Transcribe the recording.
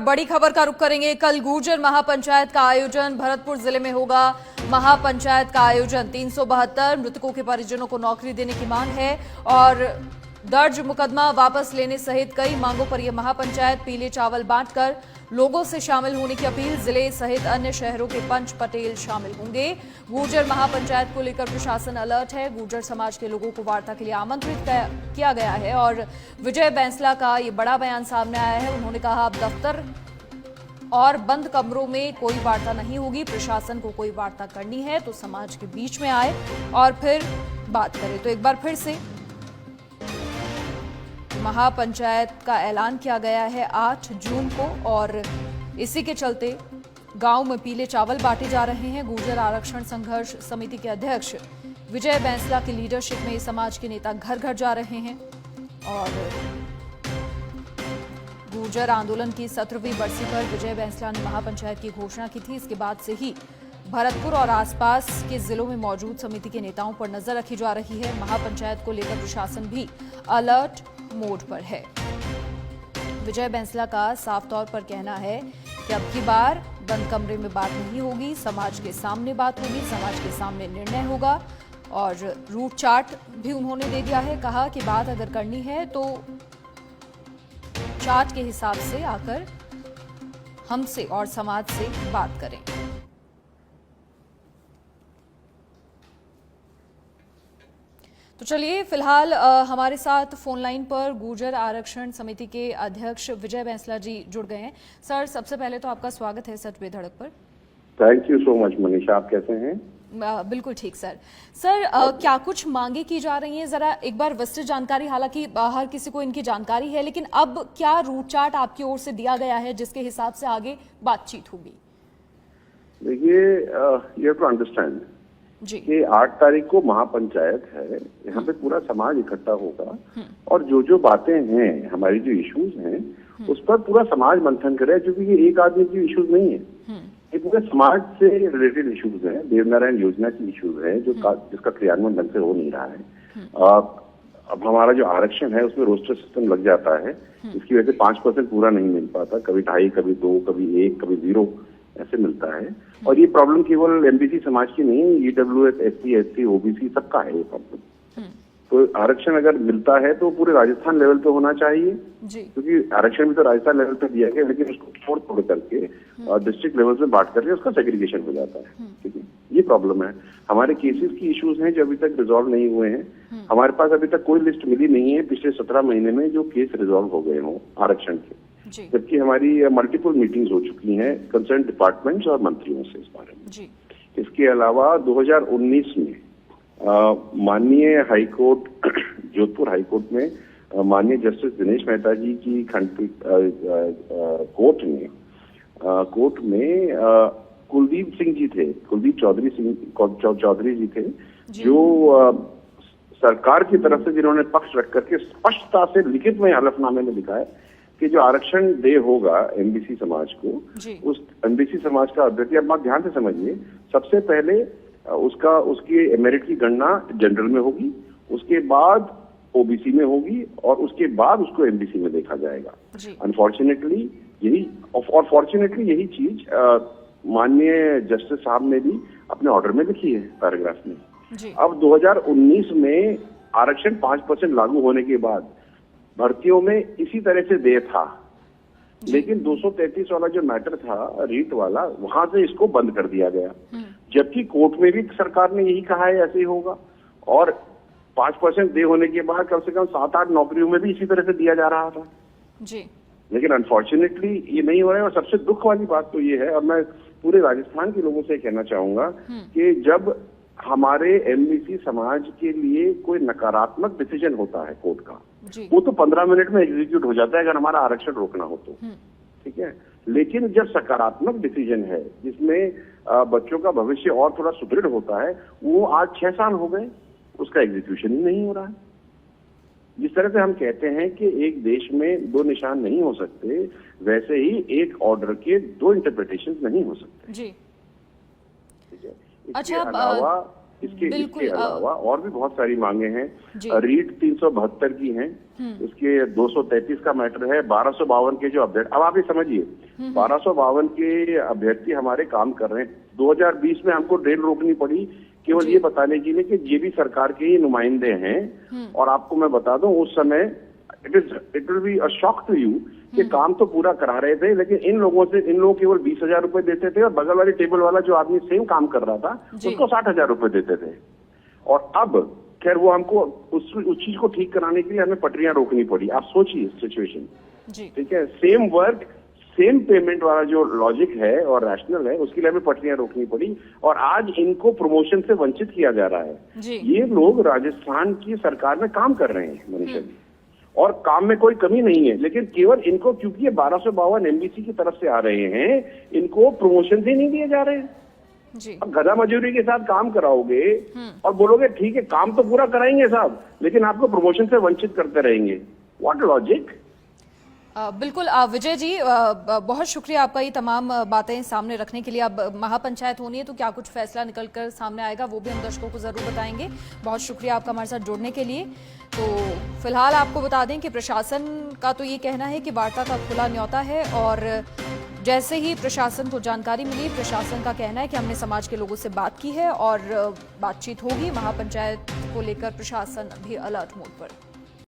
बड़ी खबर का रुख करेंगे। कल गुर्जर महापंचायत का आयोजन भरतपुर जिले में होगा। महापंचायत का आयोजन 372 मृतकों के परिजनों को नौकरी देने की मांग है और दर्ज मुकदमा वापस लेने सहित कई मांगों पर यह महापंचायत पीले चावल बांटकर लोगों से शामिल होने की अपील। जिले सहित अन्य शहरों के पंच पटेल शामिल होंगे। गुर्जर महापंचायत को लेकर प्रशासन अलर्ट है। गुर्जर समाज के लोगों को वार्ता के लिए आमंत्रित किया गया है और विजय बैंसला का ये बड़ा बयान सामने आया है। उन्होंने कहा अब दफ्तर और बंद कमरों में कोई वार्ता नहीं होगी। प्रशासन को कोई वार्ता करनी है तो समाज के बीच में आए और फिर बात करें। तो एक बार फिर से महापंचायत का ऐलान किया गया है 8 जून को और इसी के चलते गांव में पीले चावल बांटे जा रहे हैं। गुर्जर आरक्षण संघर्ष समिति के अध्यक्ष विजय बैंसला की लीडरशिप में समाज के नेता घर घर जा रहे हैं और गुर्जर आंदोलन की 17वीं बरसी पर विजय बैंसला ने महापंचायत की घोषणा की थी। इसके बाद से ही भरतपुर और आसपास के जिलों में मौजूद समिति के नेताओं पर नजर रखी जा रही है। महापंचायत को लेकर प्रशासन भी अलर्ट मोड पर है। विजय बैंसला का साफ तौर पर कहना है कि अब की बार बंद कमरे में बात नहीं होगी, समाज के सामने बात होगी, समाज के सामने निर्णय होगा और रूट चार्ट भी उन्होंने दे दिया है। कहा कि बात अगर करनी है तो चार्ट के हिसाब से आकर हमसे और समाज से बात करें। तो चलिए फिलहाल हमारे साथ फोन लाइन पर गुर्जर आरक्षण समिति के अध्यक्ष विजय बैंसला जी जुड़ गए हैं। सर, सबसे पहले तो आपका स्वागत है सच बेधड़क पर। Thank you so much Manisha, आप कैसे हैं? बिल्कुल ठीक सर। क्या कुछ मांगे की जा रही हैं, जरा एक बार विस्तृत जानकारी। हालांकि हर किसी को इनकी जानकारी है, लेकिन अब क्या रूट चार्ट आपकी ओर से दिया गया है जिसके हिसाब से आगे बातचीत होगी? देखिए, यू हैव टू अंडरस्टैंड कि 8 तारीख को महापंचायत है, यहाँ पे पूरा समाज इकट्ठा होगा और जो बातें हैं, हमारी जो इश्यूज हैं उस पर पूरा समाज मंथन करे, क्योंकि ये एक आदमी की इश्यूज नहीं है, ये पूरे समाज से रिलेटेड इश्यूज हैं। देवनारायण योजना की इश्यूज है जिसका क्रियान्वयन ढंग से हो नहीं रहा है। अब हमारा जो आरक्षण है उसमें रोस्टर सिस्टम लग जाता है, इसकी वजह से 5% पूरा नहीं मिल पाता, कभी 2.5, कभी 2, कभी 1, कभी 0 ऐसे मिलता है। और ये प्रॉब्लम केवल एमबीसी समाज की नहीं है, ईडब्ल्यूएस, एससी, एसटी, ओबीसी सबका है ये प्रॉब्लम। तो आरक्षण अगर मिलता है तो पूरे राजस्थान लेवल पे होना चाहिए, क्योंकि आरक्षण भी तो राजस्थान लेवल पे दिया गया, लेकिन उसको तोड़ करके डिस्ट्रिक्ट लेवल पे बांट करके उसका सेग्रीगेशन हो जाता है। ठीक है, ये प्रॉब्लम है। हमारे केसेस की इश्यूज हैं जो अभी तक रिजॉल्व नहीं हुए हैं। हमारे पास अभी तक कोई लिस्ट मिली नहीं है पिछले 17 महीने में जो केस रिजॉल्व हो गए हों आरक्षण के, जबकि हमारी मल्टीपल मीटिंग्स हो चुकी हैं कंसर्न डिपार्टमेंट्स और मंत्रियों से इस बारे में। इसके अलावा 2019 में माननीय हाईकोर्ट जोधपुर हाईकोर्ट में माननीय जस्टिस दिनेश मेहता जी की खंडपीठ कोर्ट में कुलदीप सिंह जी थे, कुलदीप चौधरी जी थे, जो सरकार की तरफ से जिन्होंने पक्ष रख करके स्पष्टता से लिखित में हलफनामे में लिखा है कि जो आरक्षण दे होगा एमबीसी समाज को, उस एमबीसी समाज का अभ्यर्थी, अब आप ध्यान से समझिए, सबसे पहले उसकी मेरिट की गणना जनरल में होगी, उसके बाद ओबीसी में होगी और उसके बाद उसको एमबीसी में देखा जाएगा। अनफॉर्चुनेटली यही चीज माननीय जस्टिस साहब ने भी अपने ऑर्डर में लिखी है पैराग्राफ में। अब 2019 में आरक्षण 5% लागू होने के बाद भर्तियों में इसी तरह से दे था, लेकिन 233 वाला जो मैटर था रीट वाला, वहां से इसको बंद कर दिया गया, जबकि कोर्ट में भी सरकार ने यही कहा है ऐसे ही होगा। और 5% दे होने के बाद कम से कम 7-8 नौकरियों में भी इसी तरह से दिया जा रहा था जी। लेकिन अनफॉर्चुनेटली ये नहीं हो रहा है। और सबसे दुख वाली बात तो ये है, और मैं पूरे राजस्थान के लोगों से कहना चाहूंगा कि जब हमारे एमबीसी समाज के लिए कोई नकारात्मक डिसीजन होता है कोर्ट का, वो तो 15 मिनट में एग्जीक्यूट हो जाता है अगर हमारा आरक्षण रोकना हो तो, ठीक है। लेकिन जब सकारात्मक डिसीजन है जिसमें बच्चों का भविष्य और थोड़ा सुदृढ़ होता है, वो आज 6 साल हो गए, उसका एग्जीक्यूशन ही नहीं हो रहा है। जिस तरह से हम कहते हैं कि एक देश में 2 निशान नहीं हो सकते, वैसे ही एक ऑर्डर के 2 इंटरप्रिटेशन नहीं हो सकते जी। ठीक है। इसके अलावा और भी बहुत सारी मांगे हैं। रीट 372 की हैं, इसके 233 का मैटर है, 1252 के जो अपडेट। अब आप ये समझिए, 1252 के अभ्यर्थी हमारे काम कर रहे हैं। 2020 में हमको ड्रिल रोकनी पड़ी केवल ये बताने के लिए कि ये भी सरकार के ही नुमाइंदे हैं। और आपको मैं बता दूं उस समय it will be a shock to you कि काम तो पूरा करा रहे थे, लेकिन इन लोगों केवल 20,000 रुपए देते थे और बगल वाली टेबल वाला जो आदमी सेम काम कर रहा था उसको 60,000 रुपए देते थे। और अब खैर वो हमको उस चीज को ठीक कराने के लिए हमें पटरियां रोकनी पड़ी। आप सोचिए सिचुएशन, ठीक है, सेम वर्क सेम पेमेंट वाला जो लॉजिक है और रैशनल है उसके लिए हमें पटरियां रोकनी पड़ी और आज इनको प्रमोशन से वंचित किया जा रहा है। ये लोग राजस्थान की सरकार में काम कर रहे हैं मनीषा जी, और काम में कोई कमी नहीं है, लेकिन केवल इनको क्योंकि ये 1252 एमबीसी की तरफ से आ रहे हैं, इनको प्रमोशन से नहीं दिए जा रहे हैं। अब गधा मजदूरी के साथ काम कराओगे और बोलोगे ठीक है काम तो पूरा कराएंगे साहब, लेकिन आपको प्रमोशन से वंचित करते रहेंगे। What logic. बिल्कुल विजय जी, बहुत शुक्रिया आपका ये तमाम बातें सामने रखने के लिए। अब महापंचायत होनी है तो क्या कुछ फैसला निकल कर सामने आएगा वो भी हम दर्शकों को जरूर बताएंगे। बहुत शुक्रिया आपका हमारे साथ जुड़ने के लिए। तो फिलहाल आपको बता दें कि प्रशासन का तो ये कहना है कि वार्ता का खुला न्योता है और जैसे ही प्रशासन को जानकारी मिली, प्रशासन का कहना है कि हमने समाज के लोगों से बात की है और बातचीत होगी। महापंचायत को लेकर प्रशासन भी अलर्ट मोड पर।